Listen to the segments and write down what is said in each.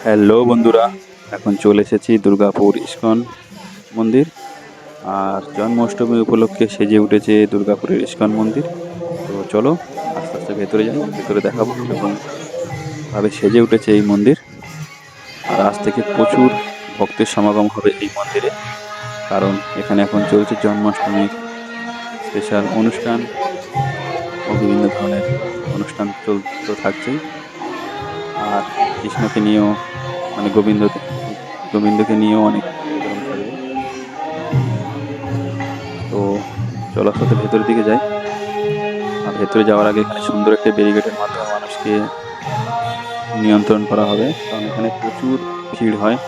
Hello বন্ধুরা, এখন চলে এসেছি দুর্গাপুর ইস্কন মন্দির। আর জন্মাষ্টমী উপলক্ষে সেজে উঠেছে দুর্গাপুরের ইস্কন মন্দির। তো চলো আস্তে আস্তে ভেতরে যাই, ভেতরে দেখাবো কীরকম ভাবে সেজে উঠেছে এই মন্দির। আর আজ থেকে প্রচুর ভক্তের সমাগম হবে এই মন্দিরে, কারণ এখানে এখন চলছে জন্মাষ্টমীর স্পেশাল অনুষ্ঠান ও বিভিন্ন ধরনের অনুষ্ঠান চলতে থাকছেই। আর কৃষ্ণকে নিয়েও মানে গোবিন্দকে নিয়েও অনেক প্রোগ্রাম থাকবে। তো চলো আস্তে ভেতরের দিকে যাই। আর ভেতরে যাওয়ার আগে এখানে সুন্দর একটা ব্যারিকেডের মাধ্যমে মানুষকে নিয়ন্ত্রণ করা হবে, কারণ এখানে প্রচুর ভিড় হয়।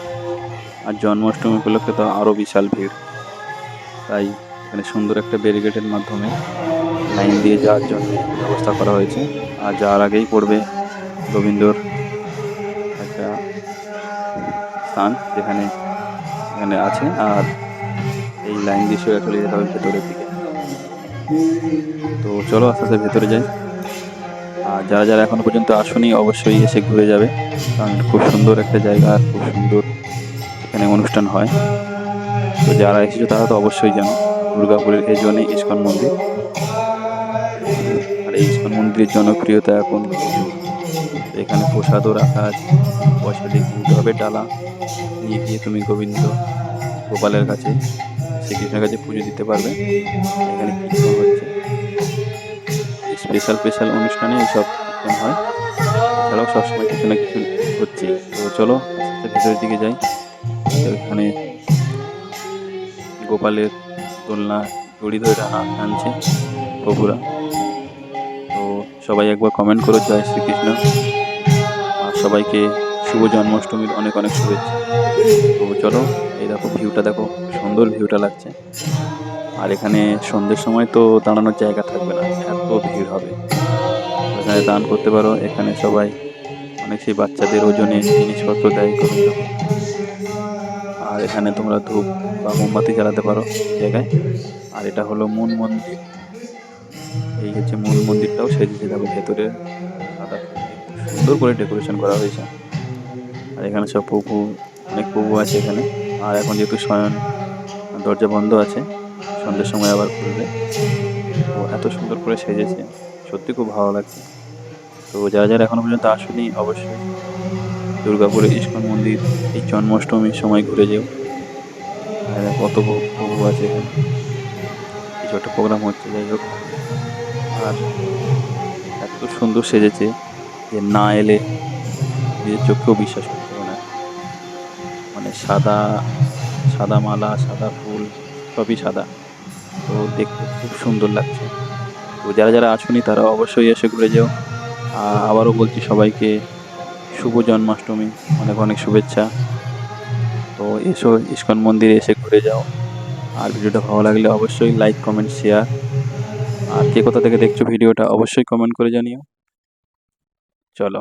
আর জন্মাষ্টমী উপলক্ষে তো আরও বিশাল ভিড়, তাই এখানে সুন্দর একটা ব্যারিকেডের মাধ্যমে লাইন দিয়ে যাওয়ার জন্য ব্যবস্থা করা হয়েছে। আর যাওয়ার আগেই পড়বে গোবিন্দর একটা স্থান, যেখানে এখানে আছে। আর এই লাইন দিয়ে সোজা চলে যেতে হবে ভেতরের দিকে। তো চলো আস্তে আস্তে ভেতরে যাই। আর যারা যারা এখনো পর্যন্ত আসেনি অবশ্যই এসে ঘুরে যাবে, কারণ খুব সুন্দর একটা জায়গা আর খুব সুন্দর এখানে অনুষ্ঠান হয়। তো যারা এসেছো তারা তো অবশ্যই জানো দুর্গাপুরের এই জন্যই ইস্কন মন্দির। আর এই ইস্কন মন্দিরের জনপ্রিয়তা এখন প্রচুর। এখানে প্রসাদও রাখা আছে, পয়সা দিয়ে কিনতে হবে ডালা, নিয়ে গিয়ে তুমি গোপালের কাছে, শ্রীকৃষ্ণের কাছে পুজো দিতে পারবে। এখানে কীর্তন হচ্ছে, স্পেশাল অনুষ্ঠানে এইসব কীর্তন হয়। এছাড়াও সবসময় কিছু না কিছু হচ্ছে। তো চলো আস্তে আস্তে ভেতরের দিকে যাই। এখানে গোপালের দোলনা দড়ি ধরে টানছে প্রভুরা। তো সবাই একবার কমেন্ট করো জয় শ্রীকৃষ্ণ। আর সবাইকে শুভ জন্মাষ্টমীর অনেক অনেক শুভেচ্ছা। তো চলো, এই দেখো ভিউটা, দেখো সুন্দর ভিউটা লাগছে। আর এখানে সন্ধ্যের সময় তো দাঁড়ানোর জায়গা থাকবে না, এত ভিড় হবে। এখানে দান করতে পারো, এখানে সবাই অনেক সেই বাচ্চাদের ওজনে জিনিসপত্র দেয় গোবিন্দকে। আর এখানে তোমরা ধূপ বা মোমবাতি জ্বালাতে পারো এই জায়গায়। আর এটা হলো মূল মন্দির, এই হচ্ছে মূল মন্দিরটাও সেজেছে, দেখো ভেতরে সাদা ফুল দিয়ে খুব সুন্দর করে ডেকোরেশন করা হয়েছে। আর এখানে সব অনেক প্রভু আছে এখানে। আর এখন যেহেতু শয়ন দরজা বন্ধ আছে, সন্ধ্যের সময় আবার খুলবে। তো এত সুন্দর করে সেজেছে, সত্যি খুব ভালো লাগছে। তো যারা যারা এখনো পর্যন্ত আসেনি অবশ্যই দুর্গাপুরের ইস্কন মন্দির এই জন্মাষ্টমীর সময় ঘুরে যেও। আর কত প্রভু আছে এখানে, কিছু একটা প্রোগ্রাম হচ্ছে, যাই হোক। আর এত সুন্দর সেজেছে যে না এলে নিজের চোখেও বিশ্বাস করতে হবে না। মানে সাদা সাদা মালা, সাদা ফুল, সবই সাদা। তো দেখতে খুব সুন্দর লাগছে। তো যারা যারা আসেনি তারা অবশ্যই এসে ঘুরে যেও। আবারও বলছি সবাইকে শুভ জন্মাষ্টমী, অনেক অনেক শুভেচ্ছা। তো এসো ইস্কন মন্দিরে এসে ঘুরে যাও। আর ভিডিওটা ভালো লাগলে অবশ্যই লাইক, কমেন্ট, শেয়ার। আর কে কোথা থেকে দেখছো ভিডিওটা অবশ্যই কমেন্ট করে জানিও। চলো।